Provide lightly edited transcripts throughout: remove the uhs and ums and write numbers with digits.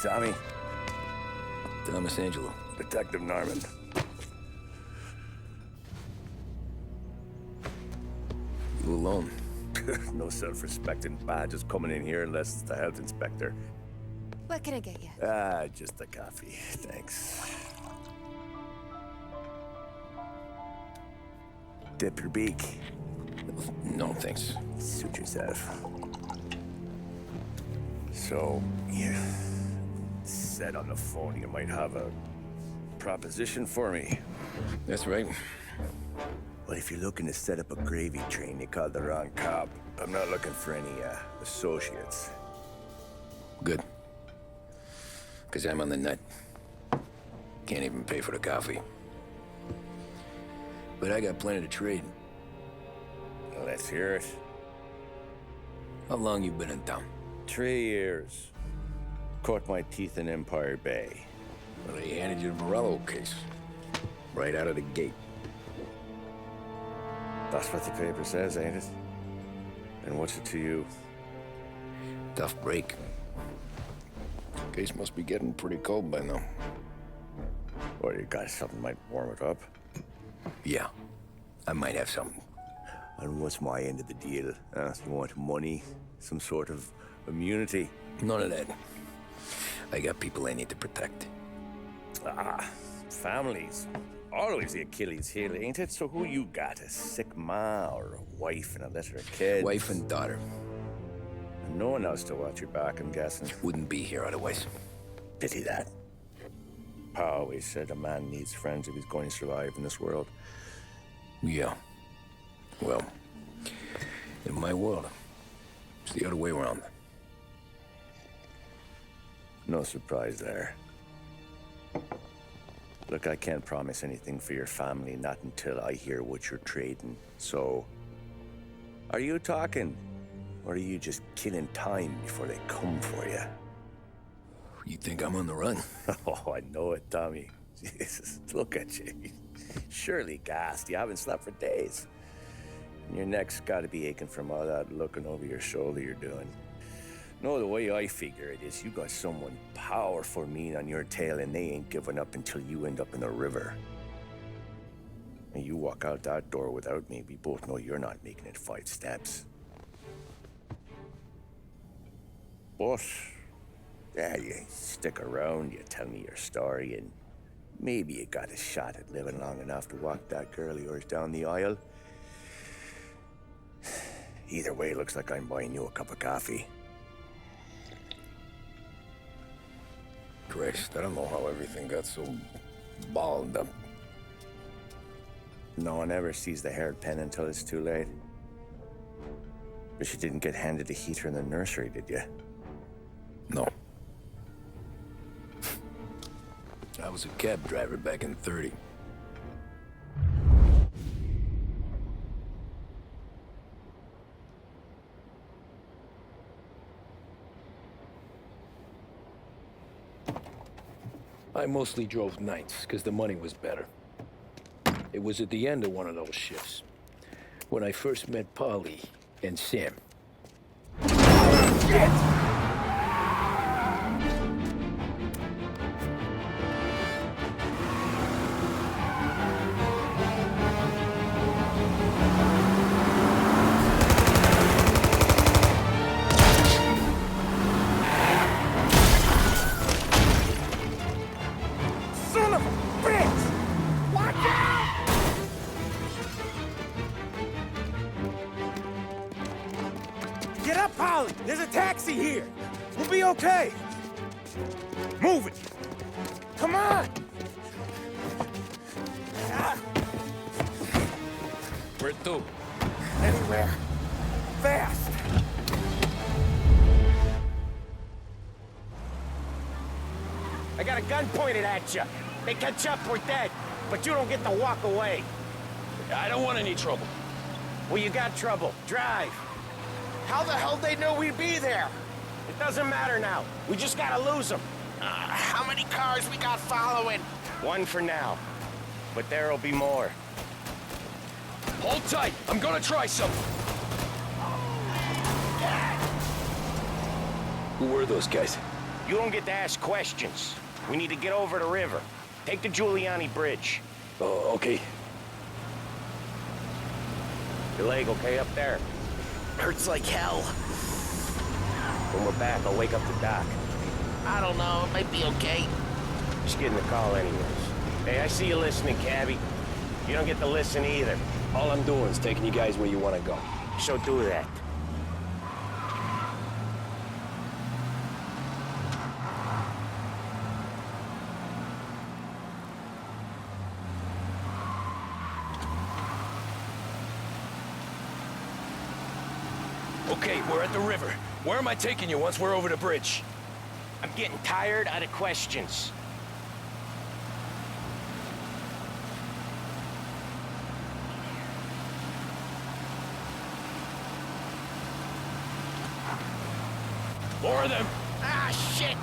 Tommy. Thomas Angelo. Detective Norman. You alone? No self-respecting badges coming in here unless it's the health inspector. What can I get you? Just a coffee, thanks. Dip your beak. No, thanks. Suit yourself. So, you said on the phone you might have a proposition for me. That's right. Well, if you're looking to set up a gravy train, you called the wrong cop. I'm not looking for any, associates. Good. Because I'm on the nut. Can't even pay for the coffee. But I got plenty to trade. Well, let's hear it. How long you been in town? 3 years. Caught my teeth in Empire Bay. Well, they handed you the Morello case. Right out of the gate. That's what the paper says, ain't it? And what's it to you? Tough break. Case must be getting pretty cold by now. Or you got something might warm it up? Yeah, I might have something. And what's my end of the deal? You want money? Some sort of immunity? None of that. I got people I need to protect. Families. Always the Achilles heel, ain't it? So who you got? A sick ma or a wife and a litter of kids? Wife and daughter. And no one else to watch your back, I'm guessing. Wouldn't be here otherwise. Pity that. Pa always said a man needs friends if he's going to survive in this world. Yeah. Well, in my world, it's the other way around. No surprise there. Look, I can't promise anything for your family, not until I hear what you're trading. So, are you talking? Or are you just killing time before they come for you? You think I'm on the run? Oh, I know it, Tommy. Jesus, look at you. Surely gassed. You haven't slept for days. And your neck's got to be aching from all that looking over your shoulder you're doing. No, the way I figure it is you got someone powerful mean on your tail and they ain't giving up until you end up in the river. And you walk out that door without me, we both know you're not making it 5 steps. But, yeah, you stick around, you tell me your story, and maybe you got a shot at living long enough to walk that girl of yours down the aisle. Either way, it looks like I'm buying you a cup of coffee. Christ, I don't know how everything got so balled up. No one ever sees the haired pen until it's too late. But you didn't get handed a heater in the nursery, did you? No. I was a cab driver back in '30. I mostly drove nights, because the money was better. It was at the end of one of those shifts, when I first met Polly and Sam. Shit! Get up, Polly! There's a taxi here! We'll be okay! Move it! Come on! Where to? Anywhere. Fast! I got a gun pointed at you. They catch up, we're dead. But you don't get to walk away. I don't want any trouble. Well, you got trouble. Drive. How the hell they know we'd be there? It doesn't matter now. We just gotta lose them. How many cars we got following? One for now. But there'll be more. Hold tight. I'm gonna try something. Who were those guys? You don't get to ask questions. We need to get over the river. Take the Giuliani Bridge. Oh, okay. Your leg okay up there? Hurts like hell. When we're back, I'll wake up the doc. I don't know, it might be okay. Just getting the call anyways. Hey, I see you listening, cabbie. You don't get to listen either. All I'm doing is taking you guys where you want to go. So do that. Okay, we're at the river. Where am I taking you once we're over the bridge? I'm getting tired of the questions. More of them! Ah, shit!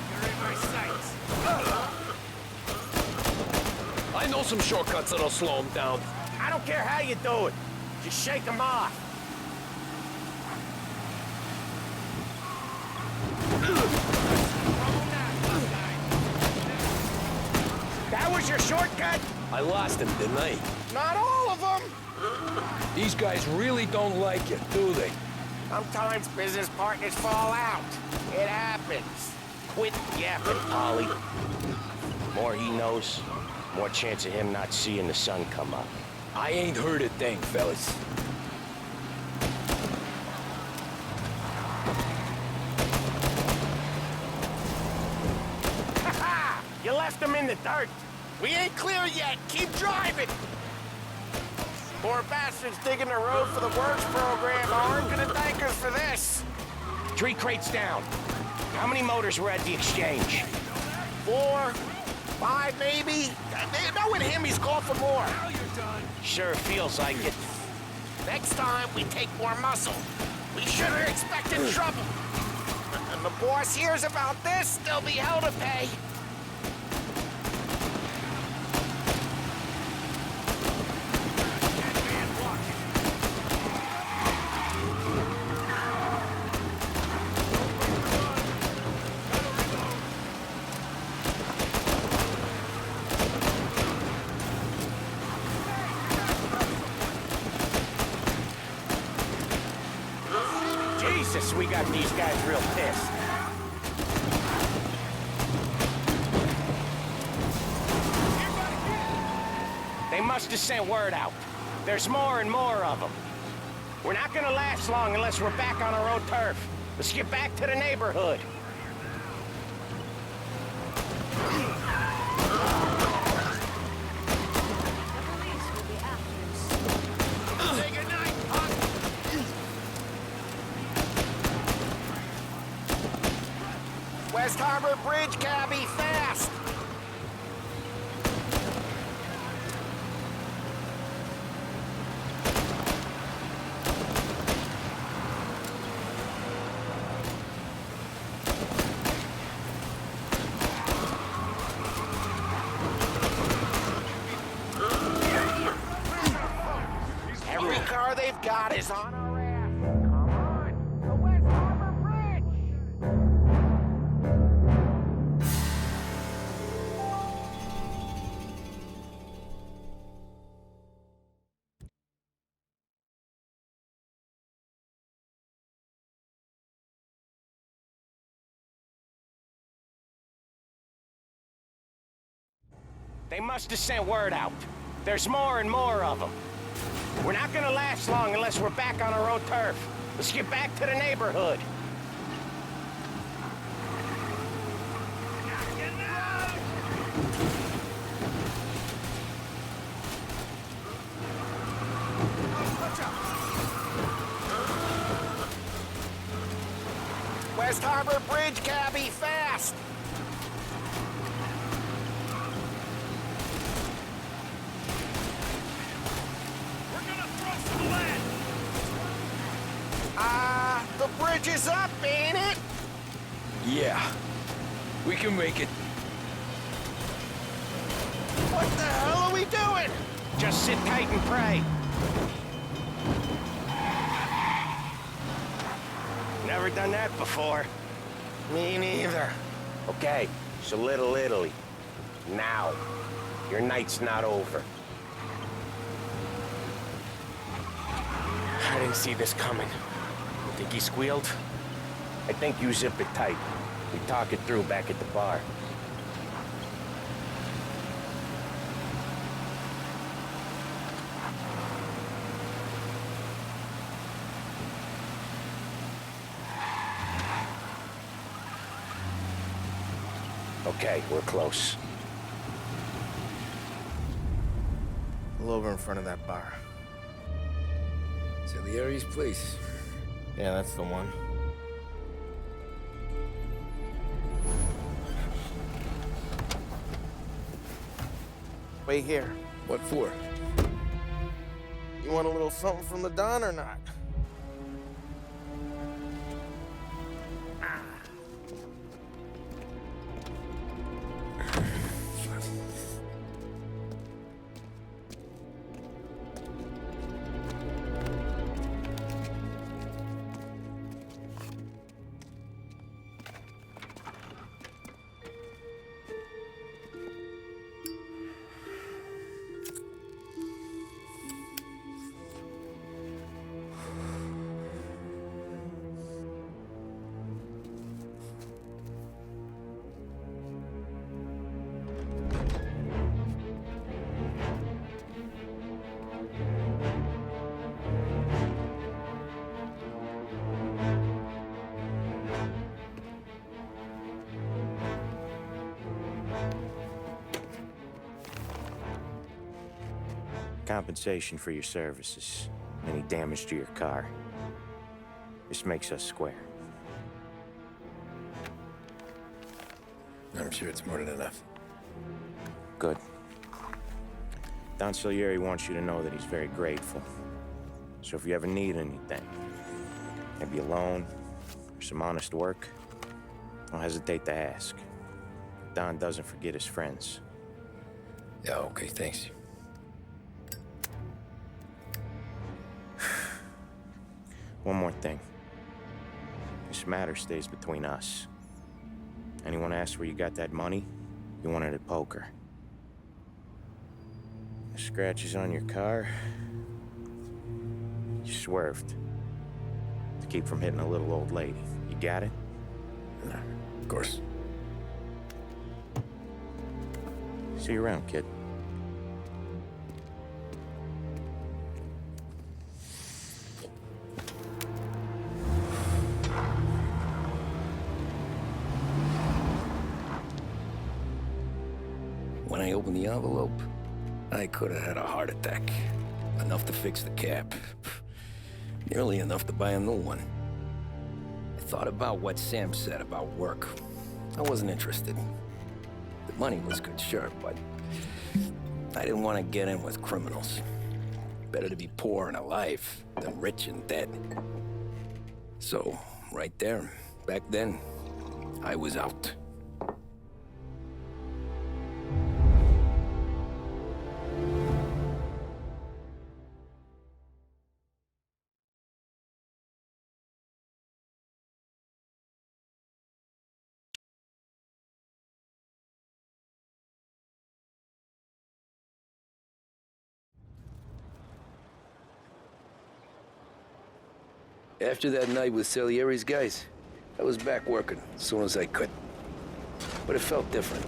You're in my sights. I know some shortcuts that'll slow them down. I don't care how you do it. Just shake them off. That was your shortcut? I lost him, didn't I? Not all of them. These guys really don't like it, do they? Sometimes business partners fall out. It happens. Quit yapping, Polly. More he knows, more chance of him not seeing the sun come up. I ain't heard a thing, fellas. Ha-ha! You left him in the dirt. We ain't clear yet. Keep driving. Poor bastards digging the road for the works program aren't gonna thank us for this. 3 crates down. How many motors were at the exchange? 4, 5 maybe. Knowing him, he's called for more. Sure feels like it. Next time, we take more muscle. We should have expected trouble. And the boss hears about this, there'll be hell to pay. Jesus, we got these guys real pissed. They must have sent word out. There's more and more of them. We're not gonna last long unless we're back on our own turf. Let's get back to the neighborhood. Say goodnight, Huck. West Harbor Bridge, cabbie, fast! Every car they've got is on our ass. Come on, the West Harbor Bridge! They must have sent word out. There's more and more of them. We're not gonna last long unless we're back on our own turf. Let's get back to the neighborhood. West Harbor Bridge, cabbie, fast! We're gonna throw some lead! The bridge is up, ain't it? Yeah. We can make it. What the hell are we doing? Just sit tight and pray. Never done that before. Me neither. Okay, so Little Italy. Now. Your night's not over. I didn't see this coming. You think he squealed? I think you zip it tight. We talk it through back at the bar. Okay, we're close. Pull over in front of that bar. Salieri's place. Yeah, that's the one. Wait here. What for? You want a little something from the Don or not? Compensation for your services. Any damage to your car. This makes us square. I'm sure it's more than enough. Good. Don Salieri wants you to know that he's very grateful. So if you ever need anything, maybe a loan or some honest work, don't hesitate to ask. Don doesn't forget his friends. Yeah, okay, thanks. One more thing. This matter stays between us. Anyone asks where you got that money, you won it at poker. The scratches on your car, you swerved. To keep from hitting a little old lady. You got it? Of course. See you around, kid. When I opened the envelope, I could have had a heart attack. Enough to fix the cap. Nearly enough to buy a new one. I thought about what Sam said about work. I wasn't interested. The money was good, sure, but I didn't want to get in with criminals. Better to be poor and alive than rich and dead. So, right there, back then, I was out. After that night with Salieri's guys, I was back working as soon as I could. But it felt different.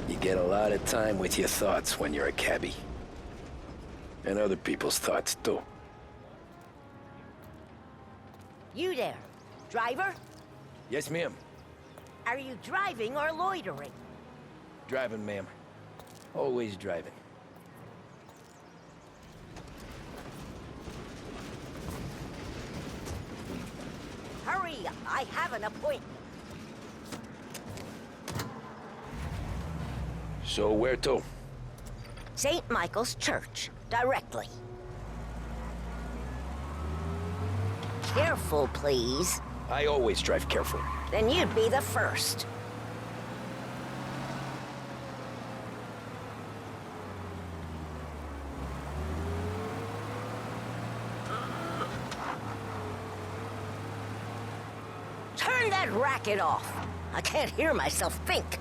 You get a lot of time with your thoughts when you're a cabbie. And other people's thoughts, too. You there, driver? Yes, ma'am. Are you driving or loitering? Driving, ma'am. Always driving. Hurry, I have an appointment. So where to? St. Michael's Church, directly. Careful, please. I always drive careful. Then you'd be the first. that racket off. I can't hear myself think.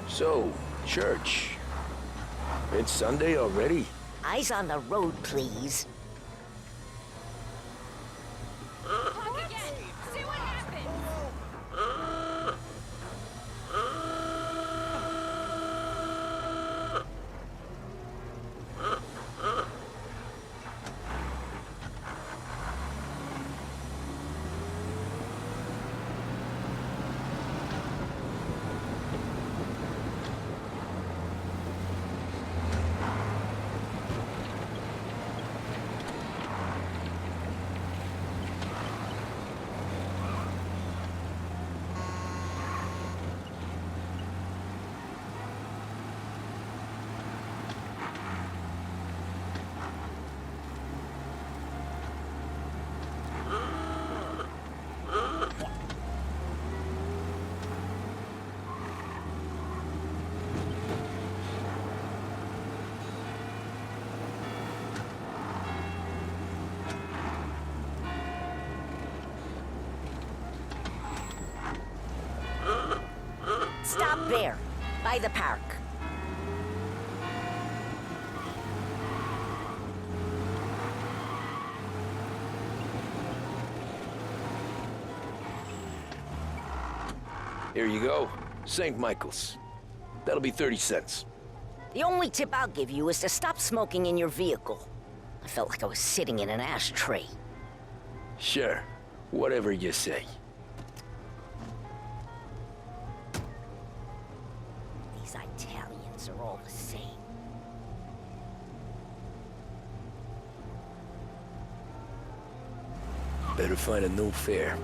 So, church. It's Sunday already? Eyes on the road, please. Talk again. See what happens. Stop there, by the park. Here you go. St. Michael's. That'll be 30 cents. The only tip I'll give you is to stop smoking in your vehicle. I felt like I was sitting in an ashtray. Sure. Whatever you say. These Italians are all the same. Better find a new fare.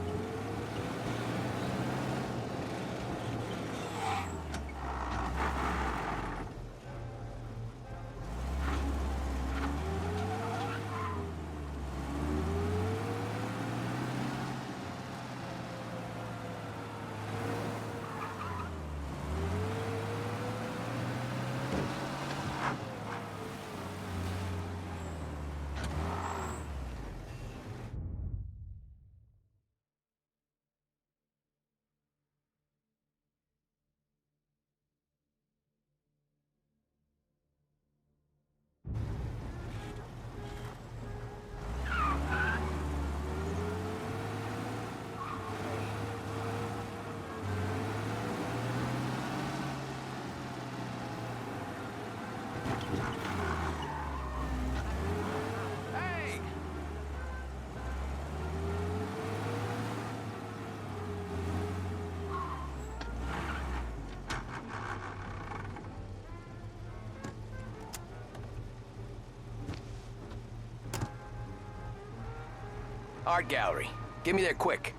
Art gallery. Get me there quick.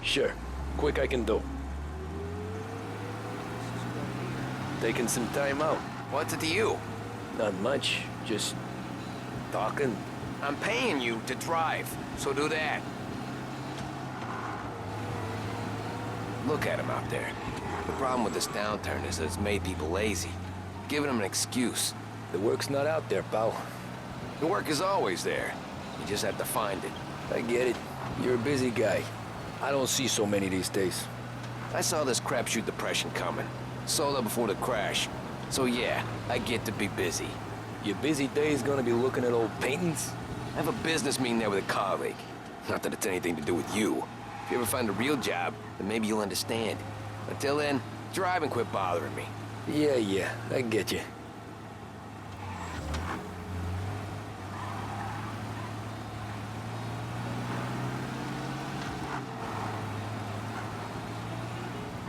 Sure. Quick I can do. Taking some time out. What's it to you? Not much. Just talking. I'm paying you to drive, so do that. Look at him out there. The problem with this downturn is that it's made people lazy. Giving them an excuse. The work's not out there, pal. The work is always there. You just have to find it. I get it. You're a busy guy. I don't see so many these days. I saw this crapshoot depression coming. Sold up before the crash. So yeah, I get to be busy. Your busy days gonna be looking at old paintings? I have a business meeting there with a colleague. Not that it's anything to do with you. If you ever find a real job, then maybe you'll understand. Until then, drive and quit bothering me. Yeah, I get you.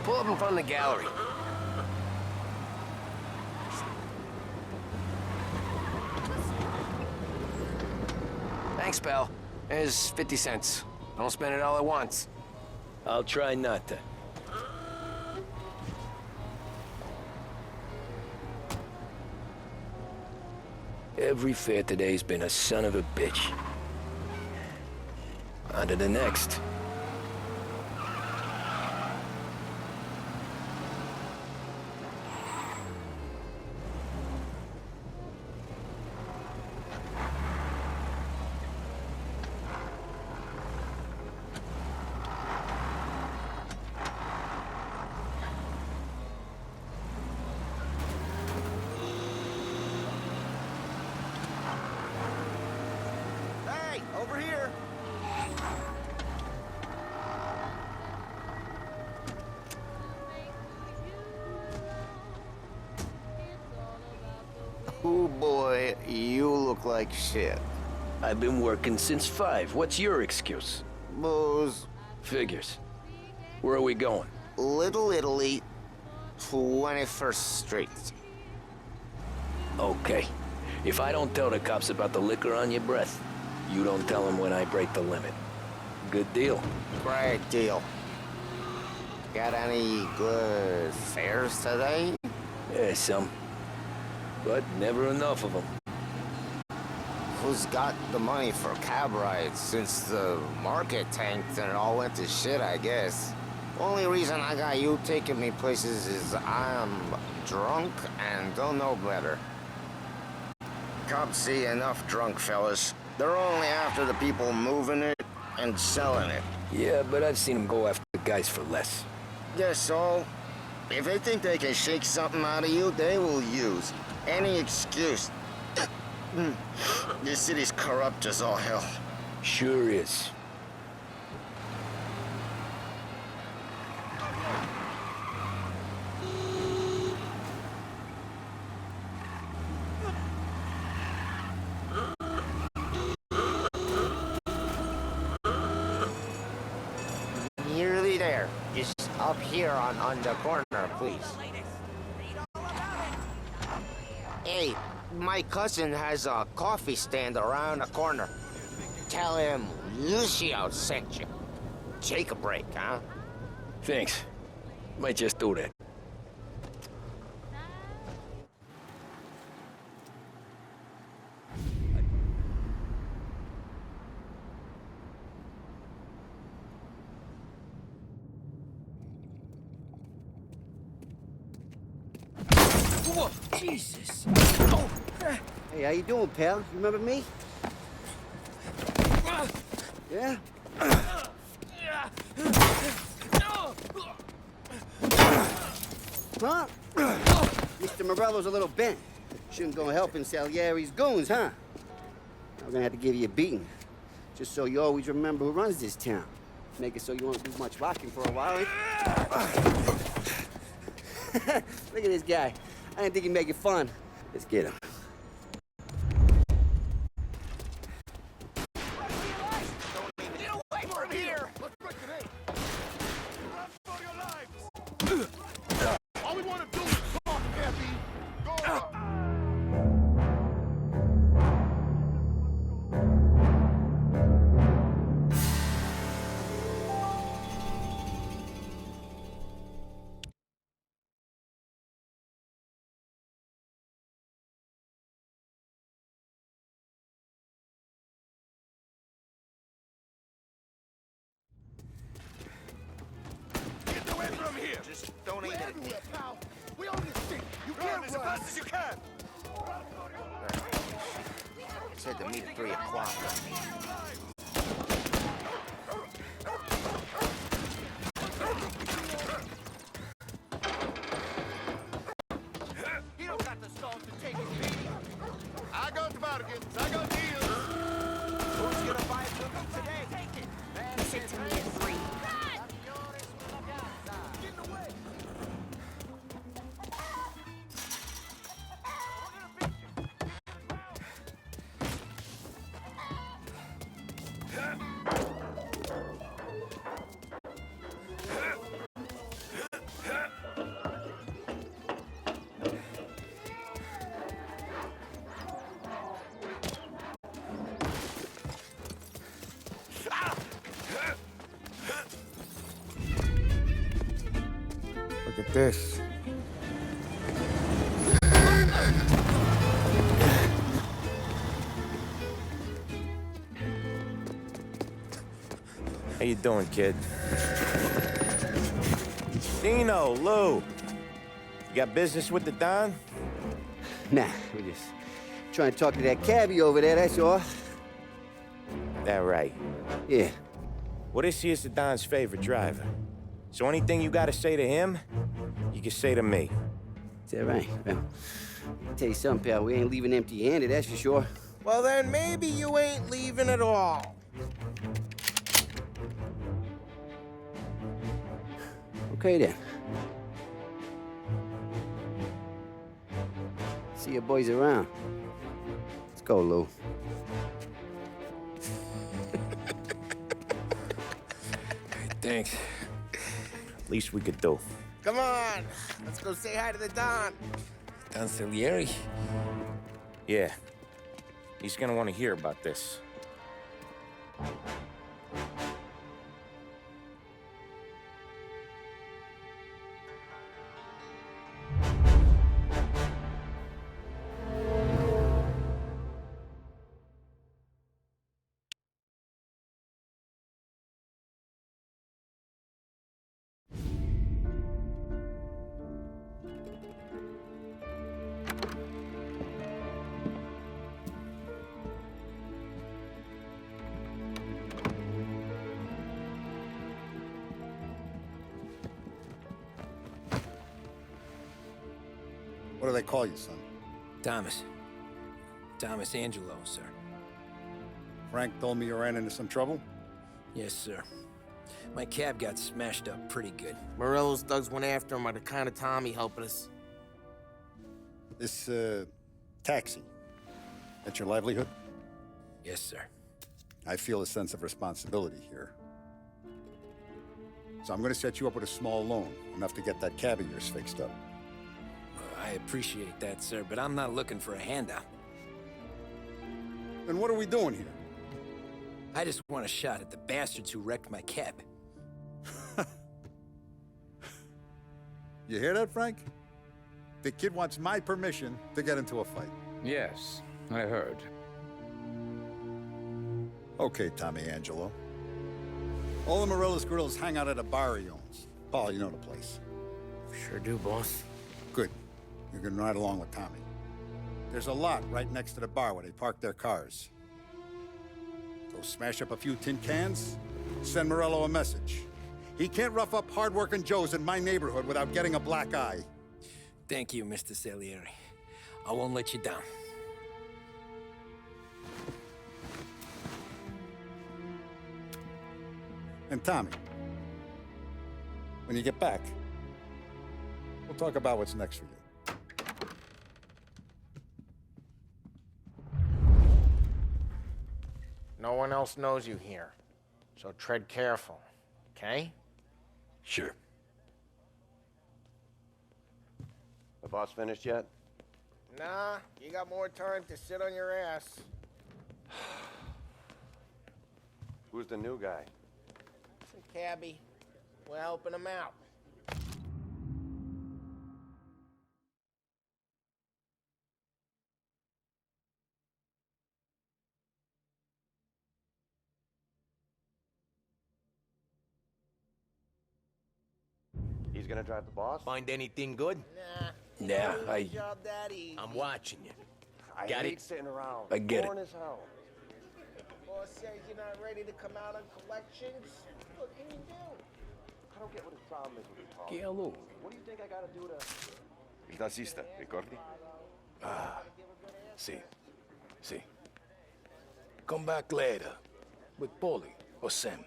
Pull up in front of the gallery. Thanks, pal. There's 50 cents. Don't spend it all at once. I'll try not to. Every fare today's been a son of a bitch. On to the next. Over here. Oh boy, you look like shit. I've been working since 5. What's your excuse? Booze, Figures. Where are we going? Little Italy, 21st Street. Okay. If I don't tell the cops about the liquor on your breath, you don't tell them when I break the limit. Good deal. Great deal. Got any good fares today? Yeah, some. But never enough of them. Who's got the money for cab rides since the market tanked and it all went to shit, I guess? Only reason I got you taking me places is I'm drunk and don't know better. Cops see enough drunk fellas. They're only after the people moving it and selling it. Yeah, but I've seen them go after the guys for less. Yes, so if they think they can shake something out of you, they will use any excuse. This city's corrupt as all hell. Sure is. Nearly there. Just up here on the corner, please. Hey, my cousin has a coffee stand around the corner. Tell him Lucio sent you. Take a break, huh? Thanks. Might just do that. Whoa, Jesus! Hey, how you doing, pal? You remember me? Yeah? Huh? Mr. Morello's a little bent. Shouldn't go helping Salieri's goons, huh? I'm gonna have to give you a beating. Just so you always remember who runs this town. Make it so you won't do much rocking for a while. Look at this guy. I didn't think he'd make it fun. Let's get him. Just don't aim at me. We own this thing. You can't run as fast as you can. Said to meet at 3 o'clock. You don't got the stalls to take it, baby. I got the bargains. I got deals. Who's gonna buy it from me today? Take it. Sit to me at 3. Look at this. How you doing, kid? Dino, Lou. You got business with the Don? Nah, we're just trying to talk to that cabbie over there, that's all. That right. Yeah. Well, this here's the Don's favorite driver. So anything you gotta say to him, you can say to me. Is that right? Well, I'll tell you something, pal. We ain't leaving empty-handed, that's for sure. Well, then maybe you ain't leaving at all. Okay then. See your boys around. Let's go, Lou. Thanks. Least we could do. Come on, let's go say hi to the Don. Don Salieri? Yeah. He's gonna want to hear about this. What do they call you, son? Thomas. Thomas Angelo, sir. Frank told me you ran into some trouble? Yes, sir. My cab got smashed up pretty good. Morello's thugs went after him by the kind of Tommy helping us. This, taxi. That's your livelihood? Yes, sir. I feel a sense of responsibility here. So I'm gonna set you up with a small loan, enough to get that cab of yours fixed up. I appreciate that, sir, but I'm not looking for a handout. Then what are we doing here? I just want a shot at the bastards who wrecked my cab. You hear that, Frank? The kid wants my permission to get into a fight. Yes, I heard. Okay, Tommy Angelo. All the Morello's girls hang out at a bar he owns. Paul, you know the place. Sure do, boss. Good. You can ride along with Tommy. There's a lot right next to the bar where they park their cars. Go smash up a few tin cans, send Morello a message. He can't rough up hard-working Joes in my neighborhood without getting a black eye. Thank you, Mr. Salieri. I won't let you down. And Tommy, when you get back, we'll talk about what's next for you. No one else knows you here, so tread careful, okay? Sure. The boss finished yet? Nah, you got more time to sit on your ass. Who's the new guy? Some cabbie. We're helping him out. He's gonna drive the boss? Find anything good? Nah, Job, Daddy. I'm watching you. I Got hate it? sitting around. I get it. Boring as hell. Boss says you're not ready to come out on collections. What can you do? I don't get what his problem is with the talk. Che allora? What do you think I gotta do to... Il tassista, ricordi? Sì. Sì. Come back later. With Polly or Sam.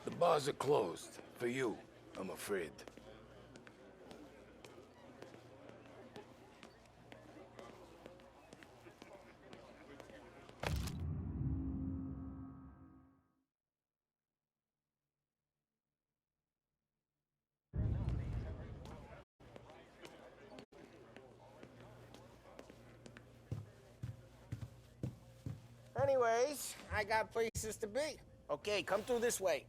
The bars are closed. For you, I'm afraid. Anyways, I got places to be. Okay, come through this way.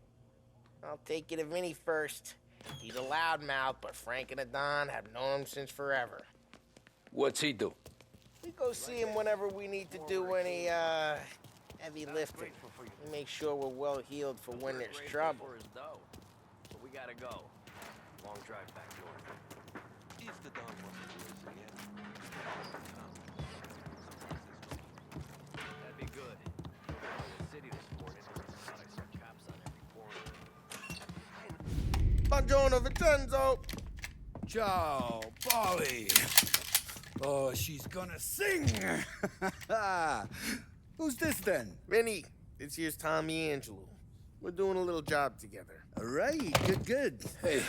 I'll take you to Vinny first. He's a loudmouth, but Frank and the Don have known him since forever. What's he do? We go see him whenever we need to do any, heavy lifting. We make sure we're well healed for when there's trouble. But we gotta go. Long drive back north. If the Don wants to do this again. That'd be good. I was in the city this morning. I thought I saw cops on every corner. Buongiorno, Vincenzo! Ciao, Polly. Oh, she's gonna sing. Who's this then? Vinny, this here's Tommy Angelo. We're doing a little job together. All right, good. Hey,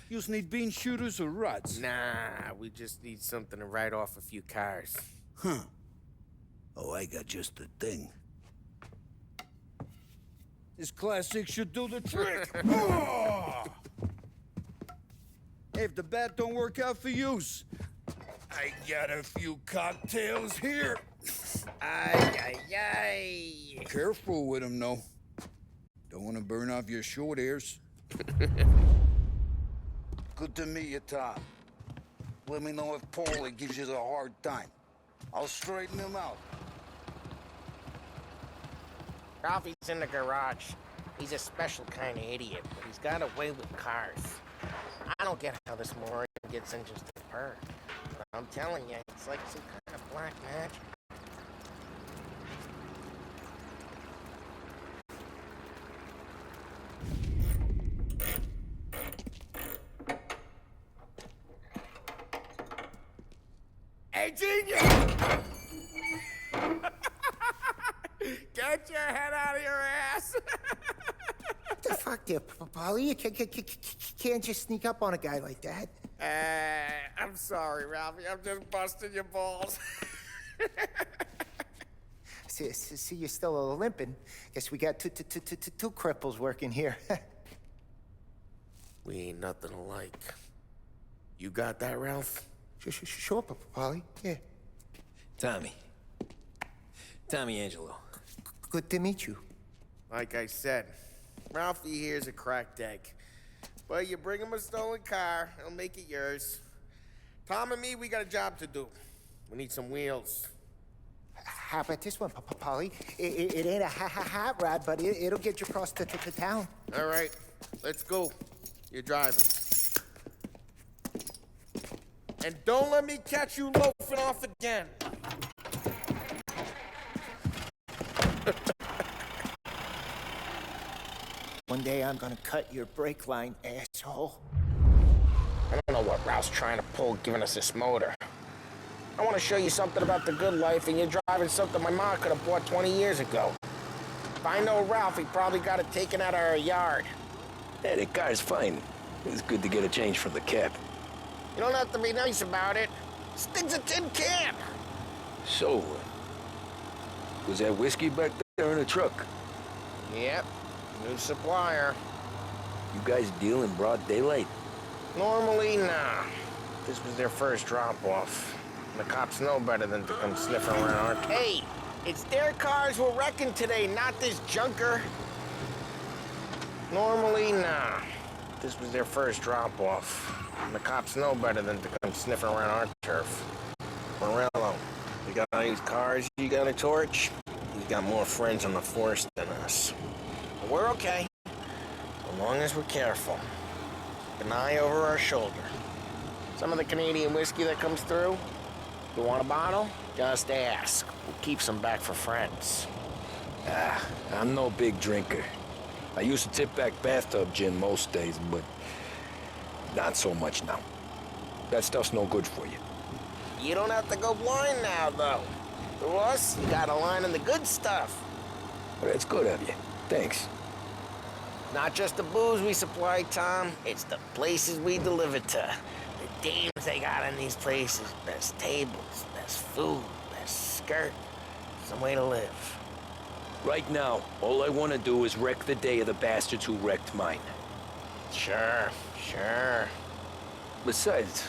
you need bean shooters or rods? Nah, we just need something to write off a few cars. Huh. Oh, I got just the thing. This classic should do the trick. Oh! Hey, if the bat don't work out for yous, I got a few cocktails here. Ay, ay, ay. Careful with them, though. Don't want to burn off your short hairs. Good to meet you, Tom. Let me know if Paulie gives you a hard time. I'll straighten him out. Ralphie's in the garage. He's a special kind of idiot, but he's got a way with cars. I don't get how this moron gets in just a purr. But I'm telling you, it's like some kind of black magic. Hey, genius! Get your head out of your ass! What the fuck there, Paulie? You can't just sneak up on a guy like that. I'm sorry, Ralphie. I'm just busting your balls. See, you're still limping. Guess we got two cripples working here. We ain't nothing alike. You got that, Ralph? Sure, Paulie. Yeah. Tommy Angelo. Good to meet you. Like I said, Ralphie here's a cracked egg. But you bring him a stolen car, he'll make it yours. Tom and me, we got a job to do. We need some wheels. How about this one, Paulie? It ain't a hot rod, but it'll get you across to town. All right, let's go. You're driving. And don't let me catch you loafing off again. One day I'm gonna cut your brake line, asshole. I don't know what Ralph's trying to pull giving us this motor. I want to show you something about the good life, and you're driving something my mom could have bought 20 years ago. If I know Ralph, he probably got it taken out of our yard. Hey, the car's fine. It's good to get a change from the cab. You don't have to be nice about it. This thing's a tin can. So, was that whiskey back there in the truck? Yep, new supplier. You guys deal in broad daylight? Normally, nah. This was their first drop-off. The cops know better than to come sniffing around our... Hey, it's their cars we're wrecking today, not this junker. Normally, nah. This was their first drop-off. The cops know better than to come sniffing around our turf. Morello, you got all these cars you got a torch? He's got more friends on the force than us. But we're okay, as long as we're careful. An eye over our shoulder. Some of the Canadian whiskey that comes through, you want a bottle? Just ask. We'll keep some back for friends. I'm no big drinker. I used to tip back bathtub gin most days, but not so much now. That stuff's no good for you. You don't have to go blind now, though. To us, you got a line in the good stuff. Well, that's good of you. Thanks. Not just the booze we supply, Tom. It's the places we deliver to. The dames they got in these places. Best tables, best food, best skirt. Some way to live. Right now, all I want to do is wreck the day of the bastards who wrecked mine. Sure. Besides,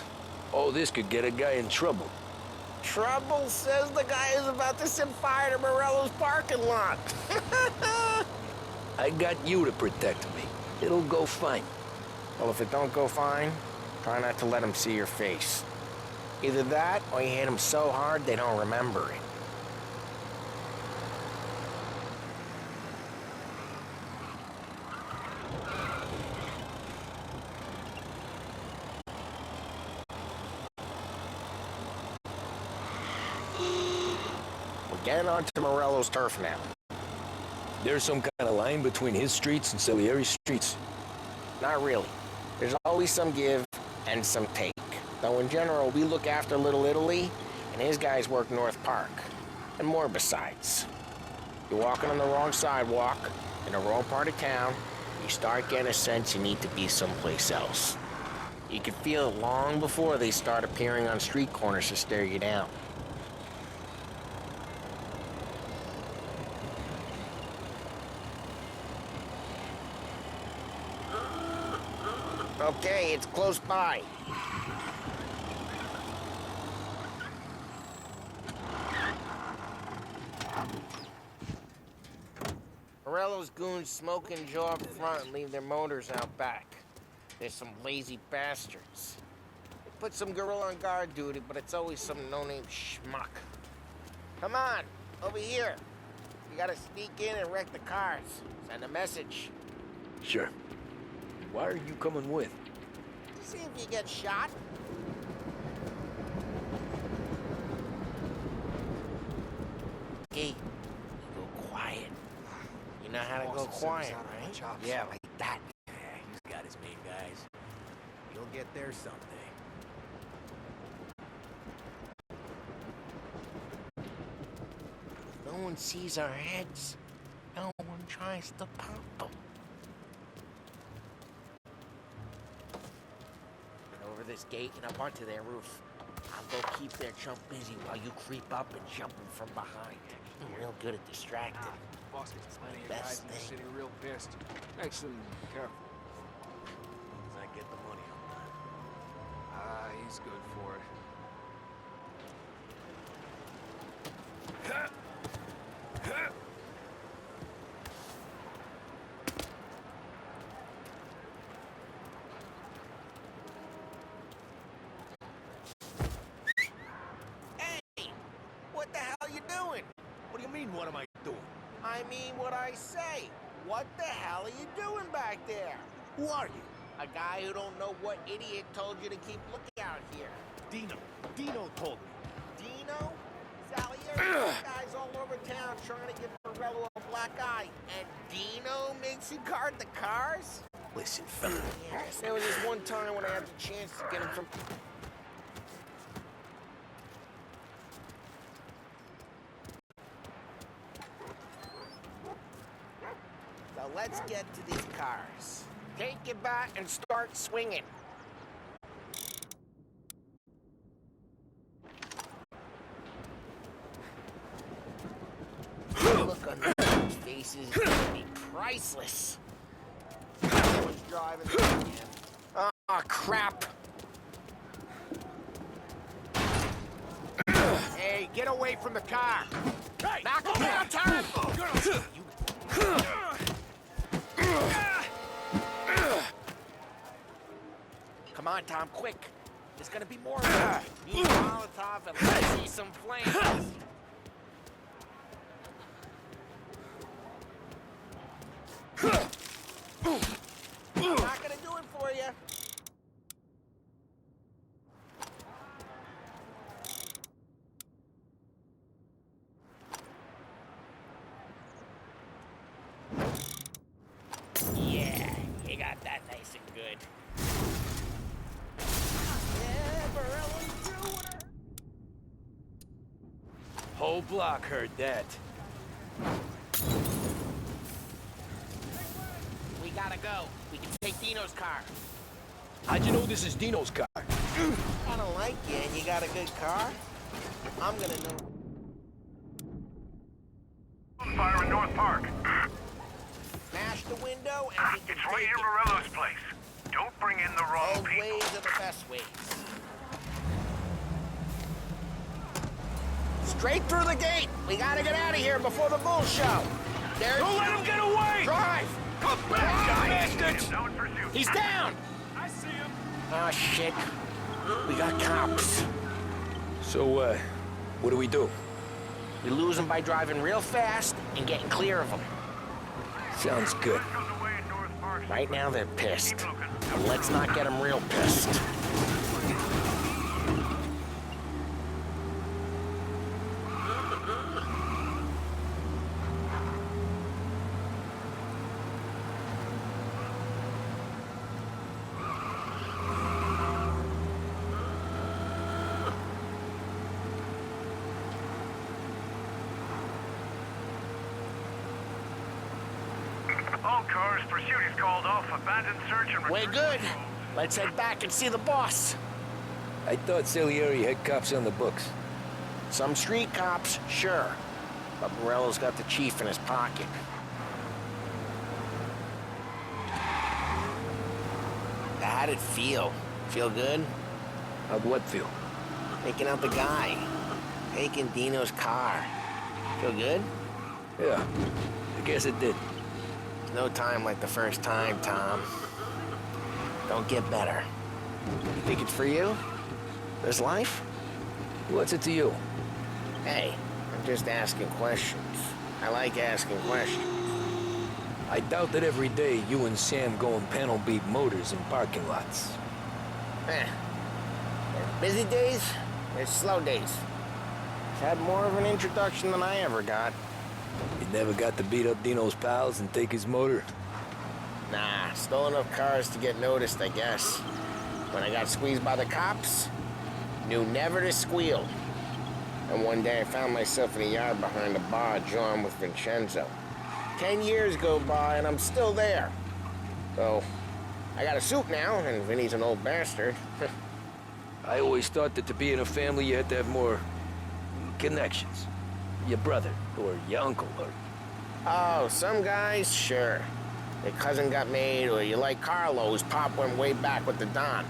all this could get a guy in trouble. Trouble, says the guy who's about to set fire to Morello's parking lot. I got you to protect me. It'll go fine. Well, if it don't go fine, try not to let them see your face. Either that, or you hit them so hard they don't remember it. Getting onto Morello's turf now. There's some kind of line between his streets and Salieri's streets? Not really. There's always some give and some take. Though in general, we look after Little Italy, and his guys work North Park. And more besides. You're walking on the wrong sidewalk, in the wrong part of town. You start getting a sense you need to be someplace else. You can feel it long before they start appearing on street corners to stare you down. Okay, it's close by. Morello's goons smoke and jaw up front and leave their motors out back. They're some lazy bastards. They put some gorilla on guard duty, but it's always some no-name schmuck. Come on, over here. You gotta sneak in and wreck the cars. Send a message. Sure. Why are you coming with? To see if you get shot. Hey, you go quiet. You know how to go quiet, right? Yeah, like that. Yeah, he's got his main guys. You'll get there someday. No one sees our heads. No one tries to pop them. Get over this gate and up onto their roof. I'll go keep their chump busy while you creep up and jump him from behind. I'm real good at distracting. Boss gets plenty of Best guys in the thing. city real pissed. Actually, be careful. As I get the money on time. Ah, he's good for it. Hey! What the hell you doing? What do you mean, what am I doing? I mean what I say. What the hell are you doing back there? Who are you? A guy who don't know what idiot told you to keep looking out here. Dino. Dino told me. Dino? Salieri, guys all over town trying to give Morello a black eye. And Dino makes you guard the cars? Listen, fella. Yes, there was this one time when I had the chance to get him from... So let's get to these cars. Take your bat and start swinging. Look on those faces, it's gonna be priceless. Someone's driving this again. Oh, crap. Hey, get away from the car. Hey, knock him down, Tom! Come on, Tom, quick. There's gonna be more of them. Need Molotov and let's see some flames. I'm not gonna do it for you. Yeah, you got that nice and good. Yeah, Morello's doing her. Whole block heard that. We gotta go. We can take Dino's car. How'd you know this is Dino's car? I don't like you, and you got a good car? I'm gonna know. Fire in North Park. Smash the window and we can It's right take near it. Morello's place. Don't bring in the wrong Old people. ways are the best ways. Straight through the gate. We gotta get out of here before the bull show. There's... Don't let him get away! Drive! Come back, bastards! Now in pursuit. He's down! I see him. Oh, shit. We got cops. So, what do we do? We lose them by driving real fast and getting clear of them. Sounds good. Goes away in North Park. Right now, they're pissed. Keep looking. But let's not get them real pissed. cars. Pursuit is called off. Abandoned search and We're good. Let's head back and see the boss. I thought Salieri had cops on the books. Some street cops, sure. But Morello's got the chief in his pocket. How'd it feel? Feel good? How'd what feel? Taking out the guy. Taking Dino's car. Feel good? Yeah, I guess it did. There's no time like the first time, Tom. Don't get better. You think it's for you? This life? What's it to you? Hey, I'm just asking questions. I like asking questions. I doubt that every day you and Sam go and panel beat motors in parking lots. There's busy days, there's slow days. Had more of an introduction than I ever got. You never got to beat up Dino's pals and take his motor? Nah, stole enough cars to get noticed, I guess. When I got squeezed by the cops, knew never to squeal. And one day I found myself in a yard behind a bar drawn with Vincenzo. 10 years go by and I'm still there. So, I got a suit now, and Vinny's an old bastard. I always thought that to be in a family you had to have more connections. Your brother, or your uncle, or... Oh, some guys, sure. Your cousin got made, or you like Carlo's pop went way back with the Don.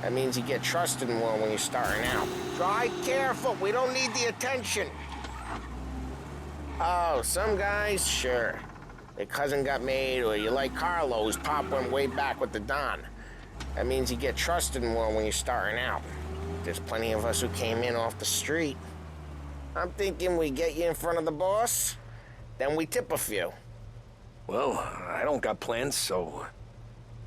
That means you get trusted more when you're starting out. Drive careful, we don't need the attention. Oh, some guys, sure. Your cousin got made, or you like Carlo's pop went way back with the Don. That means you get trusted more when you're starting out. There's plenty of us who came in off the street. I'm thinking we get you in front of the boss, then we tip a few. Well, I don't got plans, so...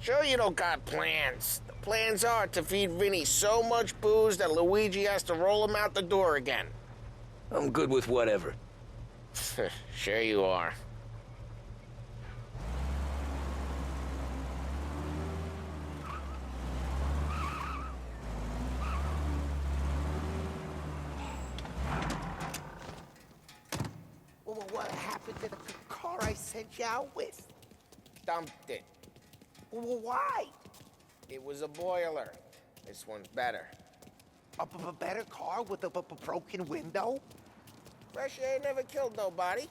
Sure you don't got plans. The plans are to feed Vinny so much booze that Luigi has to roll him out the door again. I'm good with whatever. Sure you are. Well, what happened to the car I sent you out with? Dumped it. Well, why? It was a boiler. This one's better. A better car with a broken window? Fresh air never killed nobody.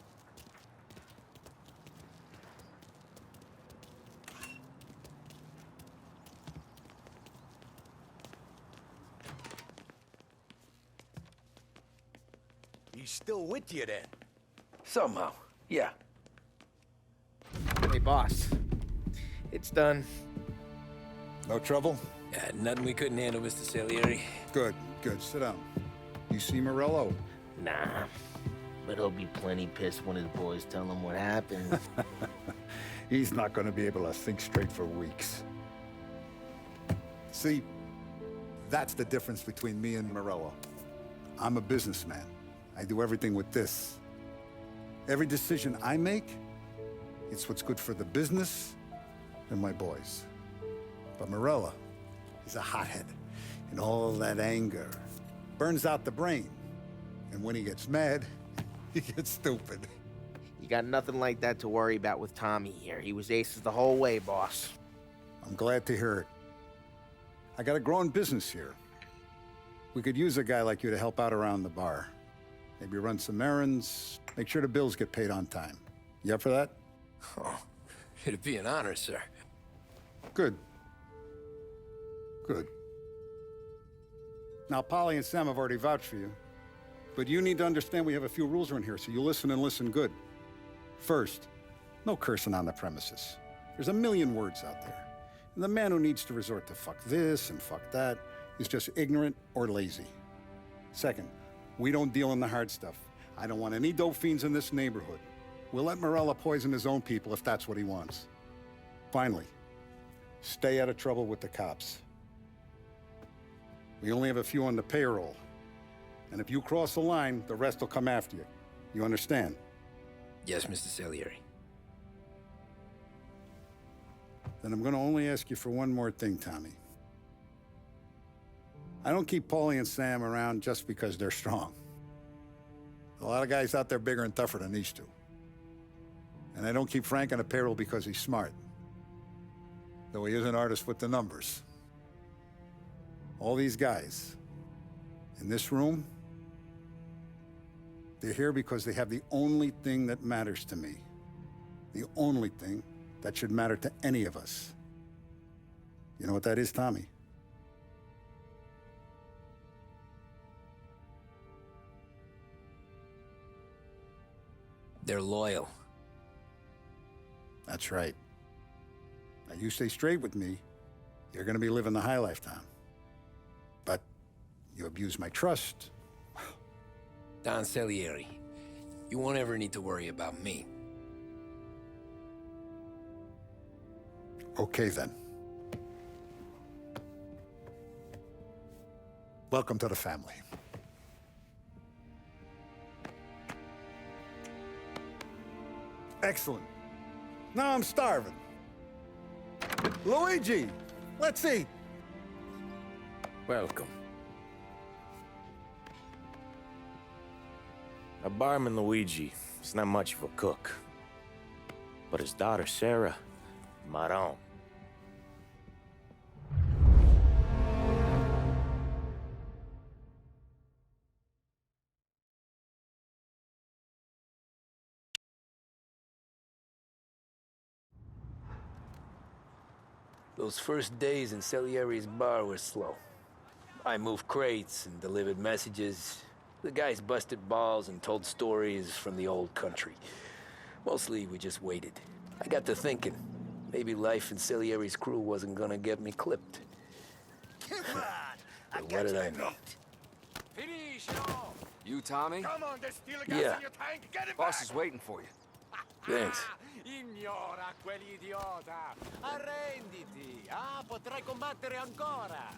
He's still with you then? Somehow, yeah. Hey, boss. It's done. No trouble? Yeah, nothing we couldn't handle, Mr. Salieri. Good, good. Sit down. You see Morello? Nah, but he'll be plenty pissed when his boys tell him what happened. He's not going to be able to think straight for weeks. See, that's the difference between me and Morello. I'm a businessman. I do everything with this. Every decision I make, it's what's good for the business and my boys. But Morello, he's a hothead, and all that anger burns out the brain. And when he gets mad, he gets stupid. You got nothing like that to worry about with Tommy here. He was aces the whole way, boss. I'm glad to hear it. I got a growing business here. We could use a guy like you to help out around the bar. Maybe run some errands, make sure the bills get paid on time. You up for that? Oh, it'd be an honor, sir. Good. Good. Now, Polly and Sam have already vouched for you. But you need to understand we have a few rules around here, so you listen and listen good. First, no cursing on the premises. There's a million words out there. And the man who needs to resort to fuck this and fuck that is just ignorant or lazy. Second, we don't deal in the hard stuff. I don't want any dope fiends in this neighborhood. We'll let Morello poison his own people if that's what he wants. Finally, stay out of trouble with the cops. We only have a few on the payroll. And if you cross the line, the rest will come after you. You understand? Yes, Mr. Salieri. Then I'm gonna only ask you for one more thing, Tommy. I don't keep Paulie and Sam around just because they're strong. A lot of guys out there bigger and tougher than these two. And I don't keep Frank on a payroll because he's smart. Though he is an artist with the numbers. All these guys in this room, they're here because they have the only thing that matters to me. The only thing that should matter to any of us. You know what that is, Tommy? They're loyal. That's right. Now, you stay straight with me, you're gonna be living the high life, Tom. But you abuse my trust. Don Salieri, you won't ever need to worry about me. Okay, then. Welcome to the family. Excellent. Now I'm starving. Luigi, let's eat. Welcome. A barman Luigi is not much of a cook. But his daughter Sarah, Maron. Those first days in Salieri's bar were slow. I moved crates and delivered messages. The guys busted balls and told stories from the old country. Mostly, we just waited. I got to thinking, maybe life in Salieri's crew wasn't gonna get me clipped. But what did I know? Finish! You, Tommy? Come on, there's still a gas Yeah. in your tank. Get it Boss is waiting for you. Thanks. Ignora quell'idiota! Arrenditi! Ah, potrai combattere ancora!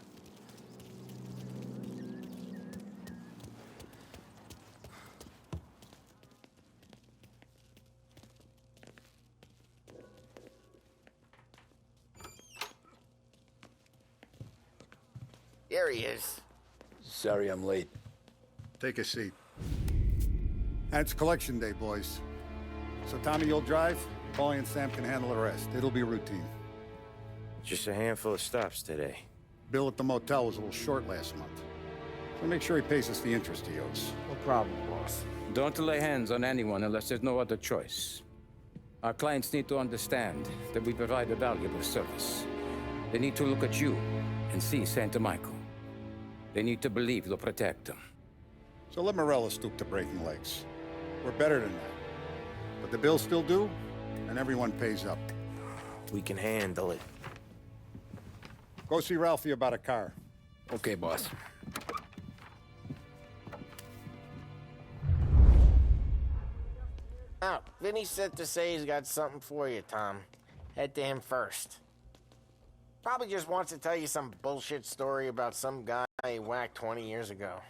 Here he is. Sorry I'm late. Take a seat. And it's collection day, boys. So Tommy, you'll drive. Paulie and Sam can handle the rest. It'll be routine. Just a handful of stops today. Bill at the motel was a little short last month. So make sure he pays us the interest he owes. No problem, boss. Don't lay hands on anyone unless there's no other choice. Our clients need to understand that we provide a valuable service. They need to look at you and see Santa Michael. They need to believe you'll protect them. So let Morella stoop to breaking legs. We're better than that. But the bill's still due, and everyone pays up. We can handle it. Go see Ralphie about a car. Okay, boss. Oh, Vinny said to say he's got something for you, Tom. Head to him first. Probably just wants to tell you some bullshit story about some guy he whacked 20 years ago.